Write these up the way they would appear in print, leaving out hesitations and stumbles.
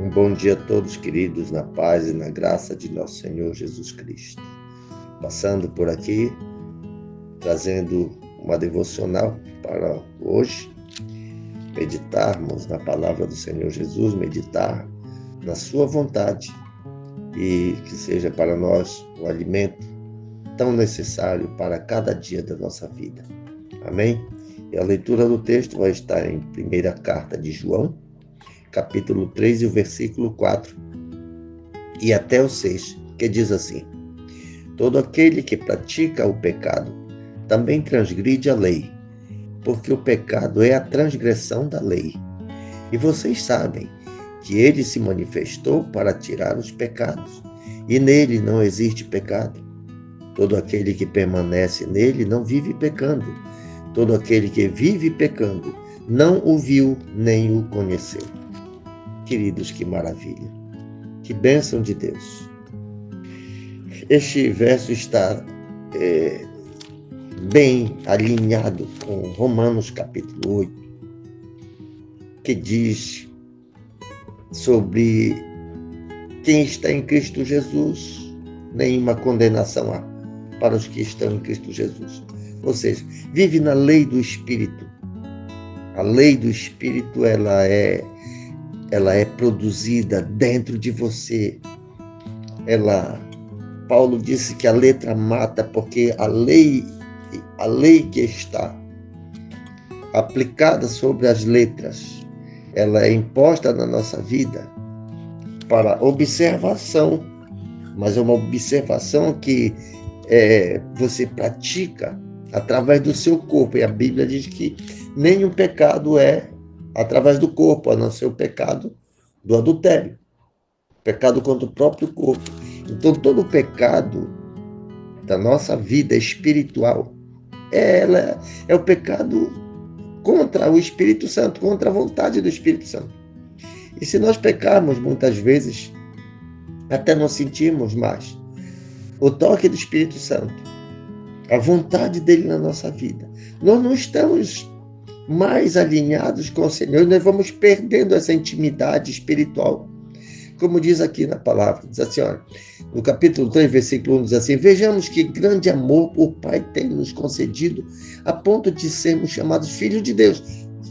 Um bom dia a todos, queridos, na paz e na graça de nosso Senhor Jesus Cristo. Passando por aqui, trazendo uma devocional para hoje, meditarmos na palavra do Senhor Jesus, meditar na sua vontade e que seja para nós o alimento tão necessário para cada dia da nossa vida. Amém? E a leitura do texto vai estar em primeira carta de João, capítulo 3 e o versículo 4 e até o 6, que diz assim: todo aquele que pratica o pecado também transgride a lei, porque o pecado é a transgressão da lei. E vocês sabem que ele se manifestou para tirar os pecados, e nele não existe pecado. Todo aquele que permanece nele não vive pecando. Todo aquele que vive pecando não o viu nem o conheceu. Queridos, que maravilha, que bênção de Deus. Este verso está bem alinhado com Romanos capítulo 8, que diz sobre quem está em Cristo Jesus, nenhuma condenação há para os que estão em Cristo Jesus. Ou seja, vive na lei do Espírito. A lei do Espírito, ela é produzida dentro de você. Paulo disse que a letra mata, porque a lei que está aplicada sobre as letras, ela é imposta na nossa vida para observação, mas é uma observação que você pratica através do seu corpo. E a Bíblia diz que nenhum pecado é através do corpo, a não ser o pecado do adultério, pecado contra o próprio corpo. Então, todo o pecado da nossa vida espiritual é o pecado contra o Espírito Santo, contra a vontade do Espírito Santo. E se nós pecarmos, muitas vezes, até não sentirmos mais o toque do Espírito Santo, a vontade dele na nossa vida, nós não estamos mais alinhados com o Senhor, nós vamos perdendo essa intimidade espiritual. Como diz aqui na palavra, diz assim, olha, no capítulo 3, versículo 1, diz assim: vejamos que grande amor o Pai tem nos concedido a ponto de sermos chamados filhos de Deus.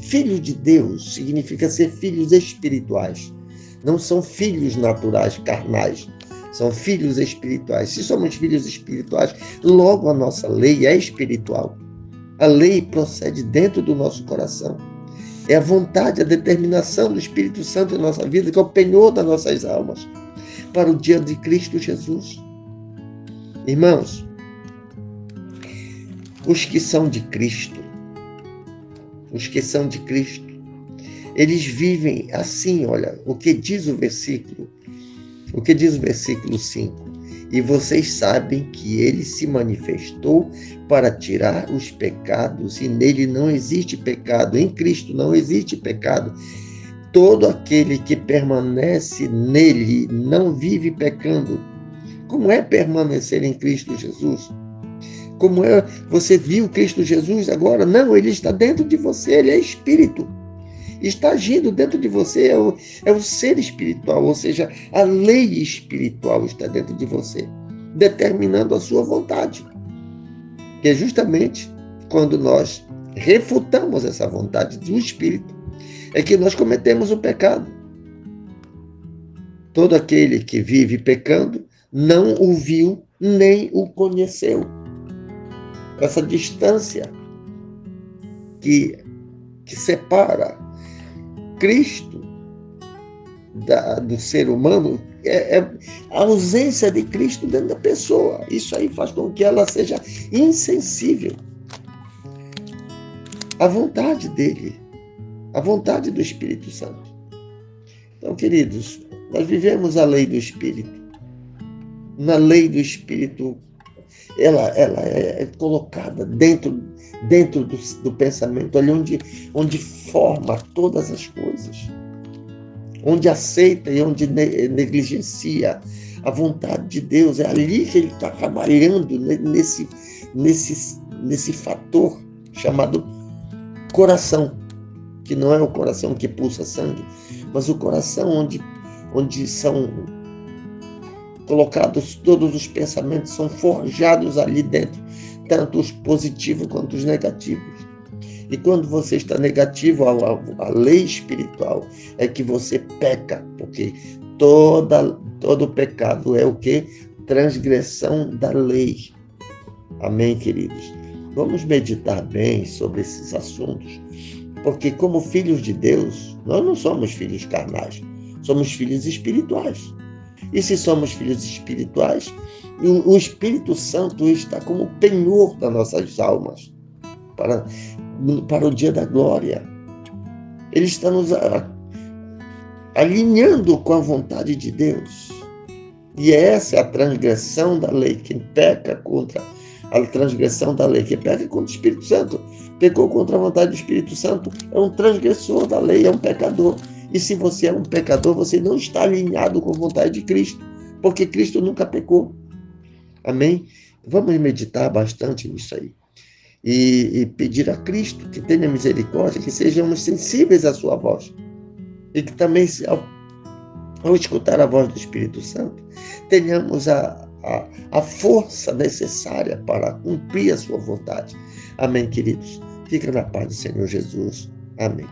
Filho de Deus significa ser filhos espirituais. Não são filhos naturais, carnais. São filhos espirituais. Se somos filhos espirituais, logo a nossa lei é espiritual. A lei procede dentro do nosso coração. É a vontade, a determinação do Espírito Santo em nossa vida, que é o penhor das nossas almas, para o dia de Cristo Jesus. Irmãos, os que são de Cristo, eles vivem assim, olha, o que diz o versículo 5. E vocês sabem que ele se manifestou para tirar os pecados, e nele não existe pecado. Em Cristo não existe pecado. Todo aquele que permanece nele não vive pecando. Como é permanecer em Cristo Jesus? Como é? Você viu Cristo Jesus agora? Não, ele está dentro de você, ele é Espírito. Está agindo dentro de você, é o ser espiritual, ou seja, a lei espiritual está dentro de você, determinando a sua vontade. Que é justamente quando nós refutamos essa vontade do Espírito, é que nós cometemos o pecado. Todo aquele que vive pecando não o viu nem o conheceu. Essa distância que separa Cristo do ser humano é a ausência de Cristo dentro da pessoa. Isso aí faz com que ela seja insensível à vontade dele, à vontade do Espírito Santo. Então, queridos, nós vivemos a lei do Espírito. Na lei do Espírito, ela é colocada dentro do pensamento, ali onde forma todas as coisas, onde aceita e onde negligencia a vontade de Deus. É ali que ele está trabalhando, nesse fator chamado coração, que não é o coração que pulsa sangue, mas o coração onde são colocados todos os pensamentos, são forjados ali dentro, tanto os positivos quanto os negativos. E quando você está negativo à lei espiritual, é que você peca, porque todo pecado é o quê? Transgressão da lei. Amém, queridos? Vamos meditar bem sobre esses assuntos, porque como filhos de Deus, nós não somos filhos carnais, somos filhos espirituais. E se somos filhos espirituais, o Espírito Santo está como penhor das nossas almas para o dia da glória. Ele está nos alinhando com a vontade de Deus. E essa é a transgressão da lei. Quem peca contra a transgressão da lei, quem peca contra o Espírito Santo, pecou contra a vontade do Espírito Santo, é um transgressor da lei, é um pecador. E se você é um pecador, você não está alinhado com a vontade de Cristo, porque Cristo nunca pecou. Amém? Vamos meditar bastante nisso aí. E pedir a Cristo que tenha misericórdia, que sejamos sensíveis à sua voz. E que também, ao escutar a voz do Espírito Santo, tenhamos a força necessária para cumprir a sua vontade. Amém, queridos? Fica na paz do Senhor Jesus. Amém.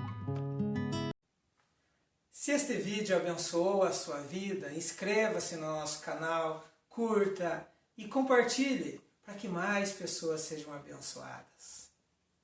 Se este vídeo abençoou a sua vida, inscreva-se no nosso canal, curta e compartilhe para que mais pessoas sejam abençoadas.